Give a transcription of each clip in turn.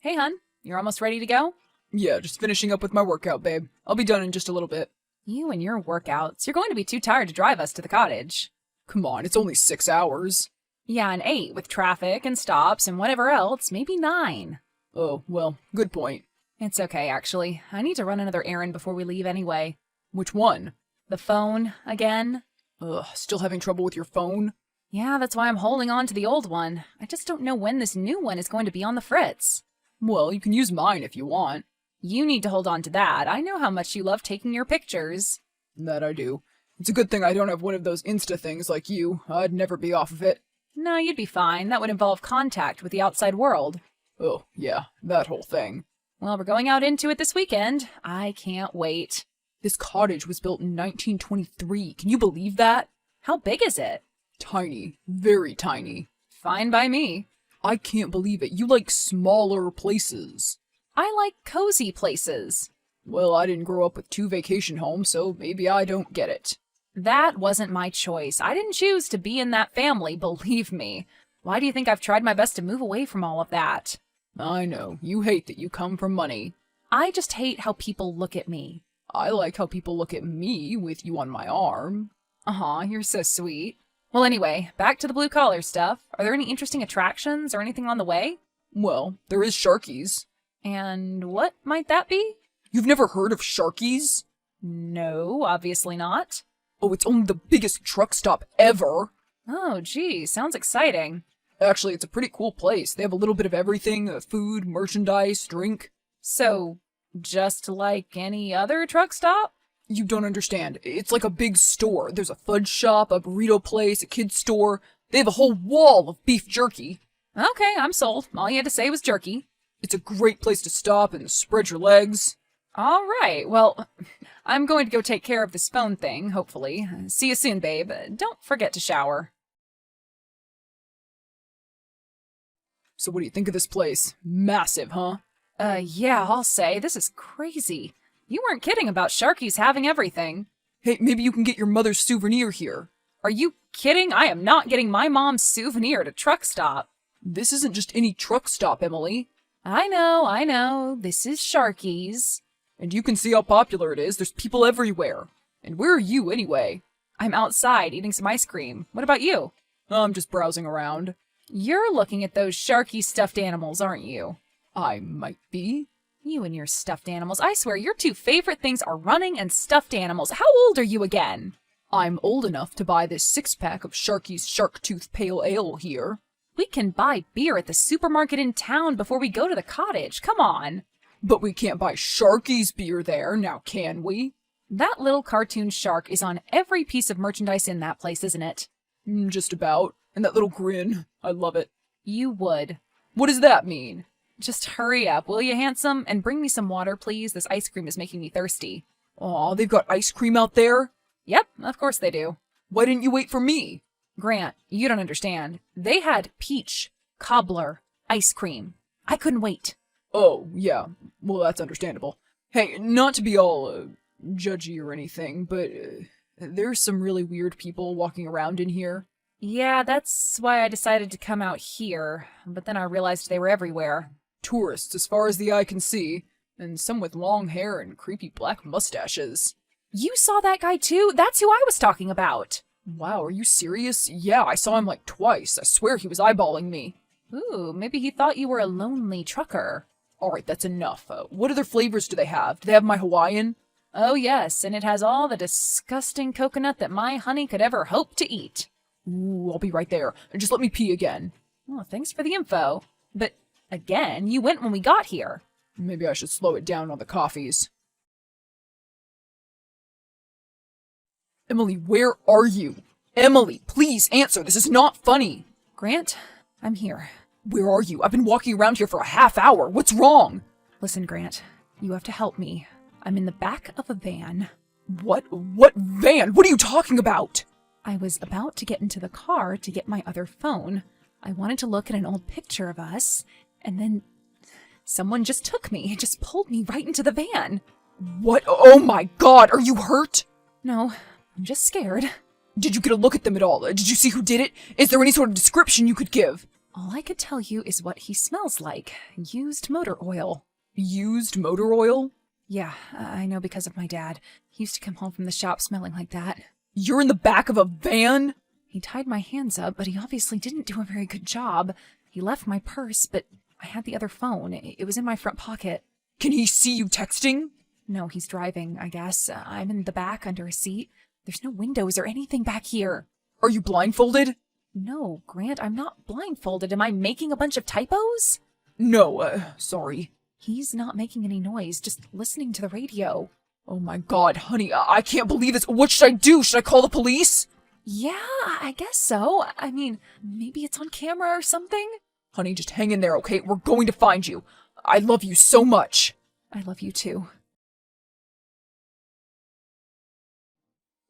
Hey, hun, you're almost ready to go? Yeah, just finishing up with my workout, babe. I'll be done in just a little bit. You and your workouts. You're going to be too tired to drive us to the cottage. Come on, it's only 6 hours. Yeah, and 8 with traffic and stops and whatever else, maybe 9. Oh, well, good point. It's okay, actually. I need to run another errand before we leave anyway. Which one? The phone, again. Ugh, still having trouble with your phone? Yeah, that's why I'm holding on to the old one. I just don't know when this new one is going to be on the fritz. Well, you can use mine if you want. You need to hold on to that. I know how much you love taking your pictures. That I do. It's a good thing I don't have one of those Insta things like you. I'd never be off of it. No, you'd be fine. That would involve contact with the outside world. Oh, yeah, that whole thing. Well, we're going out into it this weekend. I can't wait. This cottage was built in 1923. Can you believe that? How big is it? Tiny. Very tiny. Fine by me. I can't believe it. You like smaller places. I like cozy places. Well, I didn't grow up with 2 vacation homes, so maybe I don't get it. That wasn't my choice. I didn't choose to be in that family, believe me. Why do you think I've tried my best to move away from all of that? I know. You hate that you come from money. I just hate how people look at me. I like how people look at me with you on my arm. Aw, you're so sweet. Well, anyway, back to the blue-collar stuff. Are there any interesting attractions or anything on the way? Well, there is Sharky's. And what might that be? You've never heard of Sharky's? No, obviously not. Oh, it's only the biggest truck stop ever. Oh, gee, sounds exciting. Actually, it's a pretty cool place. They have a little bit of everything, food, merchandise, drink. So, just like any other truck stop? You don't understand. It's like a big store. There's a fudge shop, a burrito place, a kid's store. They have a whole wall of beef jerky. Okay, I'm sold. All you had to say was jerky. It's a great place to stop and spread your legs. All right, well, I'm going to go take care of this phone thing, hopefully. See you soon, babe. Don't forget to shower. So what do you think of this place? Massive, huh? Yeah, I'll say. This is crazy. You weren't kidding about Sharky's having everything. Hey, maybe you can get your mother's souvenir here. Are you kidding? I am not getting my mom's souvenir at a truck stop. This isn't just any truck stop, Emily. I know. This is Sharky's. And you can see how popular it is. There's people everywhere. And where are you, anyway? I'm outside eating some ice cream. What about you? I'm just browsing around. You're looking at those Sharky stuffed animals, aren't you? I might be. You and your stuffed animals. I swear, your 2 favorite things are running and stuffed animals. How old are you again? I'm old enough to buy this 6-pack of Sharky's Shark Tooth Pale Ale here. We can buy beer at the supermarket in town before we go to the cottage. Come on. But we can't buy Sharky's beer there, now can we? That little cartoon shark is on every piece of merchandise in that place, isn't it? Just about. And that little grin. I love it. You would. What does that mean? Just hurry up, will you, handsome? And bring me some water, please. This ice cream is making me thirsty. Aw, they've got ice cream out there? Yep, of course they do. Why didn't you wait for me? Grant, you don't understand. They had peach, cobbler, ice cream. I couldn't wait. Oh, yeah. Well, that's understandable. Hey, not to be all judgy or anything, but there's some really weird people walking around in here. Yeah, that's why I decided to come out here, but then I realized they were everywhere. Tourists, as far as the eye can see, and some with long hair and creepy black mustaches. You saw that guy too? That's who I was talking about. Wow, are you serious? Yeah, I saw him like twice. I swear he was eyeballing me. Ooh, maybe he thought you were a lonely trucker. Alright, that's enough. What other flavors do they have? Do they have my Hawaiian? Oh yes, and it has all the disgusting coconut that my honey could ever hope to eat. Ooh, I'll be right there. Just let me pee again. Oh, thanks for the info. But, again, you went when we got here. Maybe I should slow it down on the coffees. Emily, where are you? Emily, please answer. This is not funny. Grant, I'm here. Where are you? I've been walking around here for a half hour. What's wrong? Listen, Grant, you have to help me. I'm in the back of a van. What? What van? What are you talking about? I was about to get into the car to get my other phone. I wanted to look at an old picture of us, and then someone just took me, just pulled me right into the van. What? Oh my God, are you hurt? No, I'm just scared. Did you get a look at them at all? Did you see who did it? Is there any sort of description you could give? All I could tell you is what he smells like. Used motor oil. Used motor oil? Yeah, I know because of my dad. He used to come home from the shop smelling like that. You're in the back of a van? He tied my hands up, but he obviously didn't do a very good job. He left my purse, but I had the other phone. It was in my front pocket. Can he see you texting? No, he's driving, I guess. I'm in the back under a seat. There's no windows or anything back here. Are you blindfolded? No, Grant, I'm not blindfolded. Am I making a bunch of typos? No, sorry. He's not making any noise, just listening to the radio. Oh my god, honey, I can't believe this. What should I do? Should I call the police? Yeah, I guess so. I mean, maybe it's on camera or something. Honey, just hang in there, okay? We're going to find you. I love you so much. I love you too.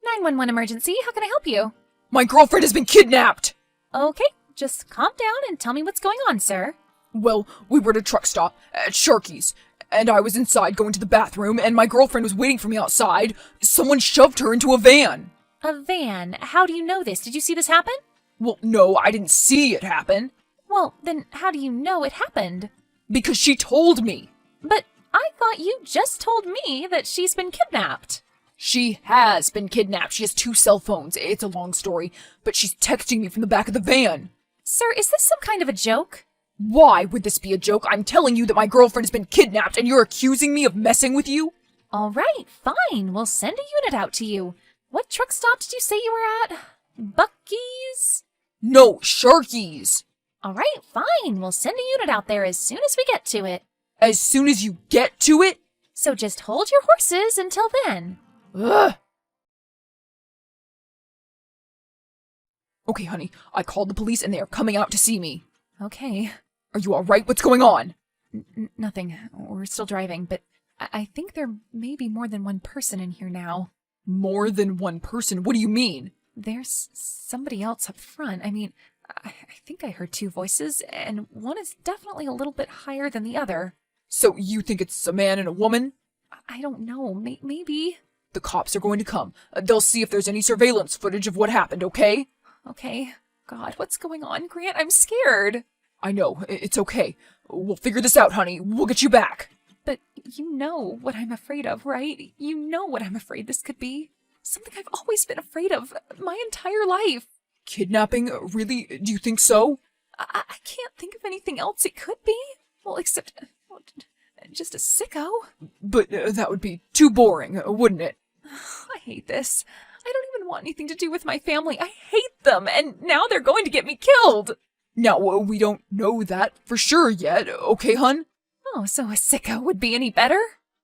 911 emergency, how can I help you? My girlfriend has been kidnapped! Okay, just calm down and tell me what's going on, sir. Well, we were at a truck stop at Sharky's, and I was inside going to the bathroom, and my girlfriend was waiting for me outside. Someone shoved her into a van. A van? How do you know this? Did you see this happen? Well, no, I didn't see it happen. Well, then how do you know it happened? Because she told me. But I thought you just told me that she's been kidnapped. She has been kidnapped. She has 2 cell phones. It's a long story, but she's texting me from the back of the van. Sir, is this some kind of a joke? Why would this be a joke? I'm telling you that my girlfriend has been kidnapped and you're accusing me of messing with you? All right, fine. We'll send a unit out to you. What truck stop did you say you were at? Buc-ee's? No, Sharky's. All right, fine. We'll send a unit out there as soon as we get to it. As soon as you get to it? So just hold your horses until then. Ugh. Okay, honey, I called the police and they are coming out to see me. Okay. Are you alright? What's going on? Nothing. We're still driving, but I think there may be more than one person in here now. More than one person? What do you mean? There's somebody else up front. I mean, I think I heard 2 voices, and one is definitely a little bit higher than the other. So you think it's a man and a woman? I don't know. Maybe. The cops are going to come. They'll see if there's any surveillance footage of what happened, okay? Okay. God, what's going on, Grant? I'm scared. I know. It's okay. We'll figure this out, honey. We'll get you back. But you know what I'm afraid of, right? You know what I'm afraid this could be. Something I've always been afraid of my entire life. Kidnapping? Really? Do you think so? I can't think of anything else it could be. Well, except just a sicko. But that would be too boring, wouldn't it? I hate this. I don't even want anything to do with my family. I hate them, and now they're going to get me killed. Now, we don't know that for sure yet, okay, hun? Oh, so a sicko would be any better?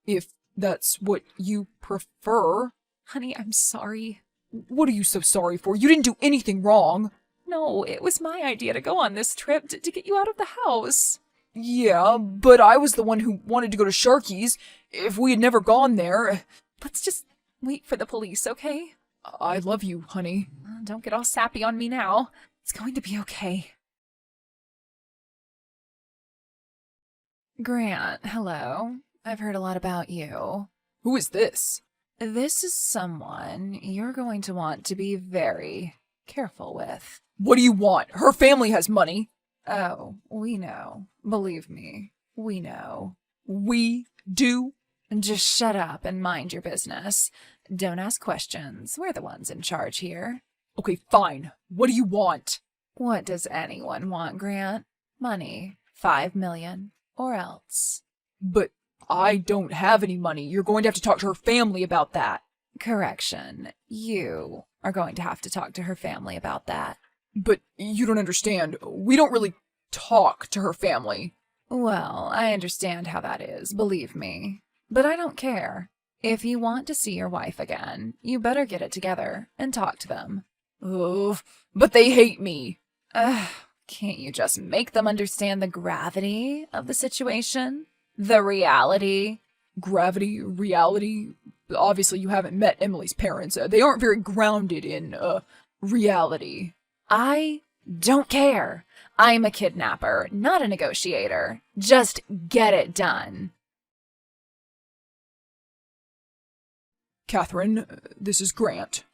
If that's what you prefer. Honey, I'm sorry. What are you so sorry for? You didn't do anything wrong. No, it was my idea to go on this trip to get you out of the house. Yeah, but I was the one who wanted to go to Sharky's. If we had never gone there... Let's just wait for the police, okay? I love you, honey. Don't get all sappy on me now. It's going to be okay. Grant, hello. I've heard a lot about you. Who is this? This is someone you're going to want to be very careful with. What do you want? Her family has money. Oh, we know. Believe me, we know. We do? Just shut up and mind your business. Don't ask questions. We're the ones in charge here. Okay, fine. What do you want? What does anyone want, Grant? Money. 5 million. Or else. But I don't have any money. You're going to have to talk to her family about that. Correction. You are going to have to talk to her family about that. But you don't understand. We don't really talk to her family. Well, I understand how that is, believe me. But I don't care. If you want to see your wife again, you better get it together and talk to them. Ugh, but they hate me. Can't you just make them understand the gravity of the situation? The reality? Gravity? Reality? Obviously you haven't met Emily's parents. They aren't very grounded in, reality. I don't care. I'm a kidnapper, not a negotiator. Just get it done. Catherine, this is Grant.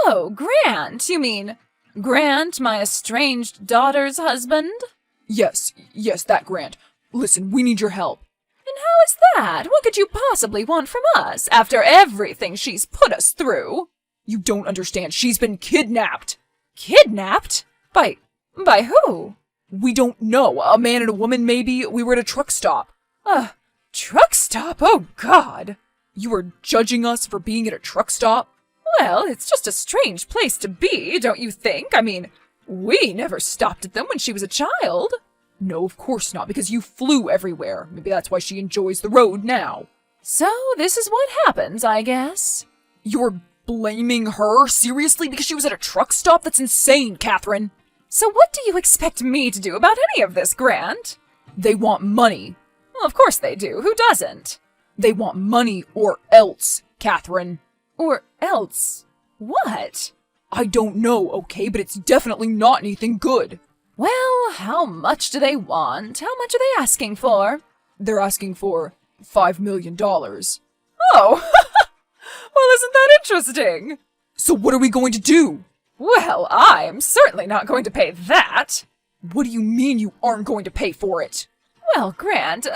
Oh, Grant! You mean Grant, my estranged daughter's husband? Yes, that Grant. Listen, we need your help. And how is that? What could you possibly want from us after everything she's put us through? You don't understand. She's been kidnapped. Kidnapped? By who? We don't know. A man and a woman, maybe. We were at a truck stop. Truck stop? Oh, God. You were judging us for being at a truck stop? Well, it's just a strange place to be, don't you think? I mean, we never stopped at them when she was a child. No, of course not, because you flew everywhere. Maybe that's why she enjoys the road now. So, this is what happens, I guess. You're blaming her? Seriously? Because she was at a truck stop? That's insane, Catherine. So what do you expect me to do about any of this, Grant? They want money. Well, of course they do. Who doesn't? They want money or else, Catherine. Or else? What? I don't know, okay, but it's definitely not anything good. Well, how much do they want? How much are they asking for? They're asking for $5 million. Oh, well, isn't that interesting? So what are we going to do? Well, I'm certainly not going to pay that. What do you mean you aren't going to pay for it? Well, Grant,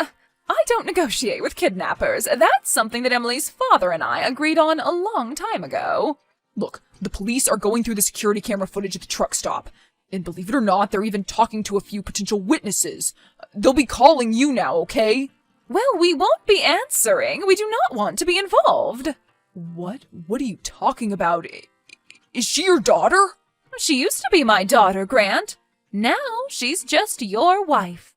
I don't negotiate with kidnappers. That's something that Emily's father and I agreed on a long time ago. Look, the police are going through the security camera footage at the truck stop. And believe it or not, they're even talking to a few potential witnesses. They'll be calling you now, okay? Well, we won't be answering. We do not want to be involved. What? What are you talking about? Is she your daughter? She used to be my daughter, Grant. Now she's just your wife.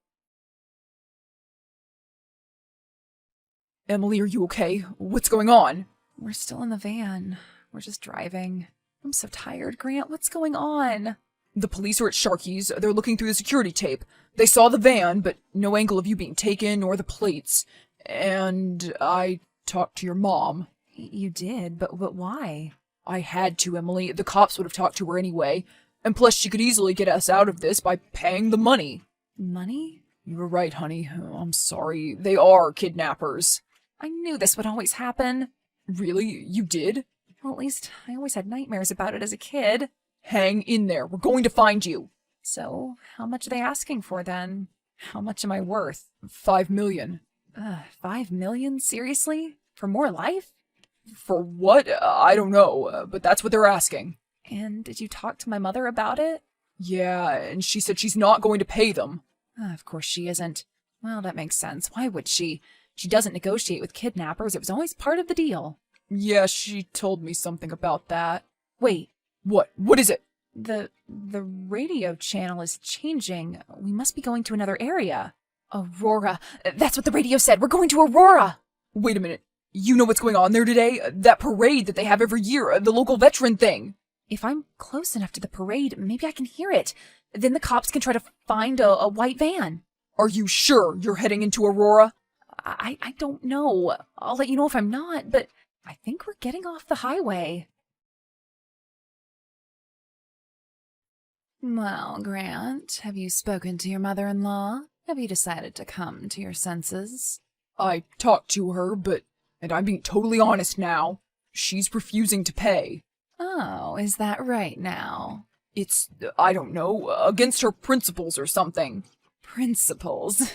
Emily, are you okay? What's going on? We're still in the van. We're just driving. I'm so tired, Grant. What's going on? The police are at Sharky's. They're looking through the security tape. They saw the van, but no angle of you being taken or the plates. And I talked to your mom. You did, but why? I had to, Emily. The cops would have talked to her anyway. And plus, she could easily get us out of this by paying the money. Money? You were right, honey. Oh, I'm sorry. They are kidnappers. I knew this would always happen. Really? You did? Well, at least I always had nightmares about it as a kid. Hang in there. We're going to find you. So, how much are they asking for then? How much am I worth? $5 million. $5 million? Seriously? For more life? For what? I don't know, but that's what they're asking. And did you talk to my mother about it? Yeah, and she said she's not going to pay them. Of course she isn't. Well, that makes sense. Why would she? She doesn't negotiate with kidnappers. It was always part of the deal. Yeah, she told me something about that. Wait. What? What is it? The radio channel is changing. We must be going to another area. Aurora. That's what the radio said. We're going to Aurora. Wait a minute. You know what's going on there today? That parade that they have every year, the local veteran thing. If I'm close enough to the parade, maybe I can hear it. Then the cops can try to find a white van. Are you sure you're heading into Aurora? I don't know. I'll let you know if I'm not, but I think we're getting off the highway. Well, Grant, have you spoken to your mother-in-law? Have you decided to come to your senses? I talked to her, and I'm being totally honest now. She's refusing to pay. Oh, is that right now? It's, I don't know, against her principles or something. Principles?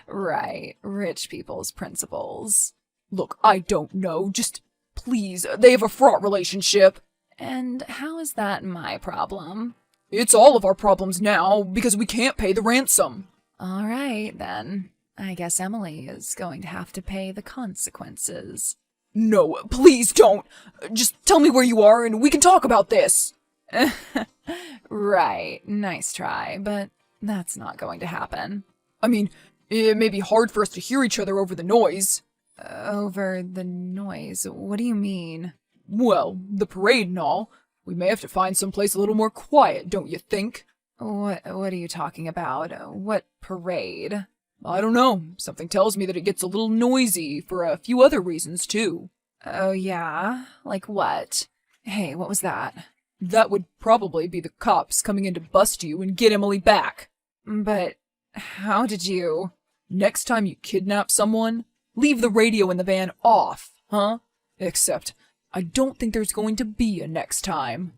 Right, rich people's principles. Look, I don't know, just please, they have a fraught relationship. And how is that my problem? It's all of our problems now, because we can't pay the ransom. All right, then. I guess Emily is going to have to pay the consequences. No, please don't. Just tell me where you are and we can talk about this. Right, nice try, but that's not going to happen. I mean, it may be hard for us to hear each other over the noise. Over the noise? What do you mean? Well, the parade and all. We may have to find someplace a little more quiet, don't you think? What are you talking about? What parade? I don't know. Something tells me that it gets a little noisy for a few other reasons, too. Oh, yeah? Like what? Hey, what was that? That would probably be the cops coming in to bust you and get Emily back. But how did you... Next time you kidnap someone, leave the radio in the van off, huh? Except, I don't think there's going to be a next time.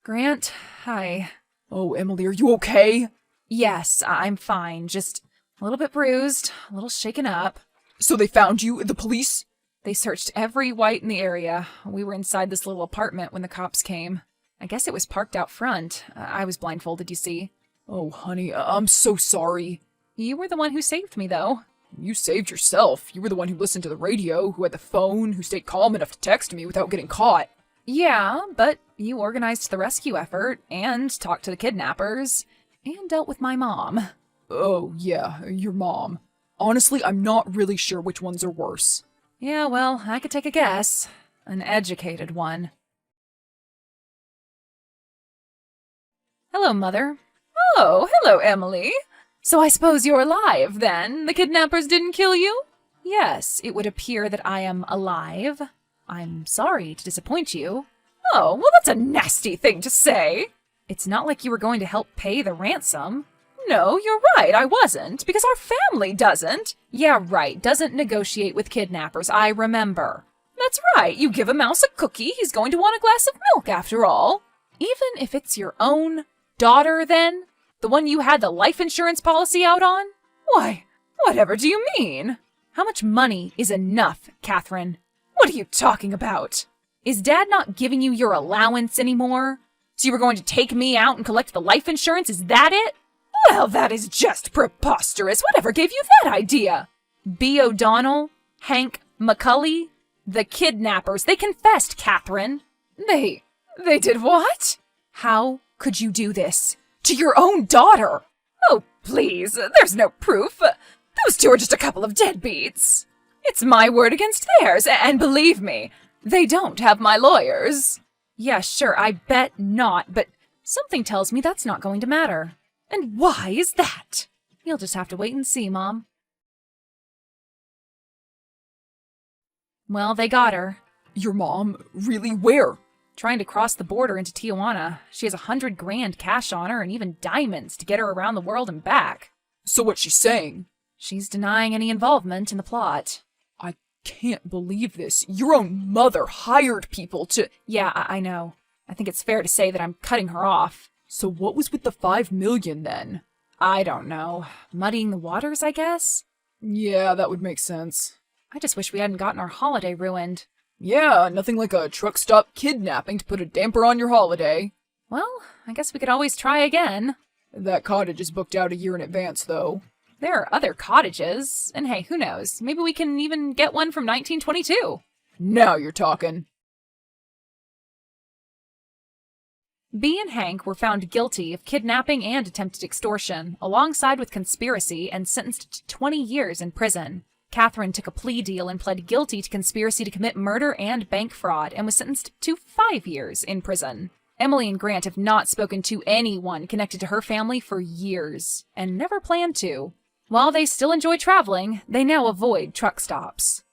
Grant, hi. Oh, Emily, are you okay? Yes, I'm fine. Just a little bit bruised, a little shaken up. So they found you? The police? They searched every white in the area. We were inside this little apartment when the cops came. I guess it was parked out front. I was blindfolded, you see. Oh, honey, I'm so sorry. You were the one who saved me, though. You saved yourself. You were the one who listened to the radio, who had the phone, who stayed calm enough to text me without getting caught. Yeah, but you organized the rescue effort, and talked to the kidnappers, and dealt with my mom. Oh, yeah, your mom. Honestly, I'm not really sure which ones are worse. Yeah, well, I could take a guess. An educated one. Hello, Mother. Oh, hello, Emily. So I suppose you're alive, then? The kidnappers didn't kill you? Yes, it would appear that I am alive. I'm sorry to disappoint you. Oh, well, that's a nasty thing to say. It's not like you were going to help pay the ransom. No, you're right, I wasn't, because our family doesn't. Yeah, right, doesn't negotiate with kidnappers, I remember. That's right, you give a mouse a cookie, he's going to want a glass of milk after all. Even if it's your own daughter, then? The one you had the life insurance policy out on? Why, whatever do you mean? How much money is enough, Catherine? What are you talking about? Is Dad not giving you your allowance anymore? So you were going to take me out and collect the life insurance, is that it? Well, that is just preposterous. Whatever gave you that idea? B. O'Donnell? Hank McCulley? The kidnappers. They confessed, Catherine. They did what? How could you do this? To your own daughter? Oh, please, there's no proof. Those two are just a couple of deadbeats. It's my word against theirs, and believe me, they don't have my lawyers. Yeah, sure, I bet not, but something tells me that's not going to matter. And why is that? You'll just have to wait and see, Mom. Well, they got her. Your mom? Really? Where? Trying to cross the border into Tijuana. She has $100,000 cash on her and even diamonds to get her around the world and back. So what's she saying? She's denying any involvement in the plot. I can't believe this. Your own mother hired people to... Yeah, I know. I think it's fair to say that I'm cutting her off. So what was with the $5 million then? I don't know. Muddying the waters, I guess? Yeah, that would make sense. I just wish we hadn't gotten our holiday ruined. Yeah, nothing like a truck stop kidnapping to put a damper on your holiday. Well, I guess we could always try again. That cottage is booked out a year in advance, though. There are other cottages, and hey, who knows? Maybe we can even get one from 1922. Now you're talking. Bea and Hank were found guilty of kidnapping and attempted extortion, alongside with conspiracy, and sentenced to 20 years in prison. Catherine took a plea deal and pled guilty to conspiracy to commit murder and bank fraud, and was sentenced to 5 years in prison. Emily and Grant have not spoken to anyone connected to her family for years, and never plan to. While they still enjoy traveling, they now avoid truck stops.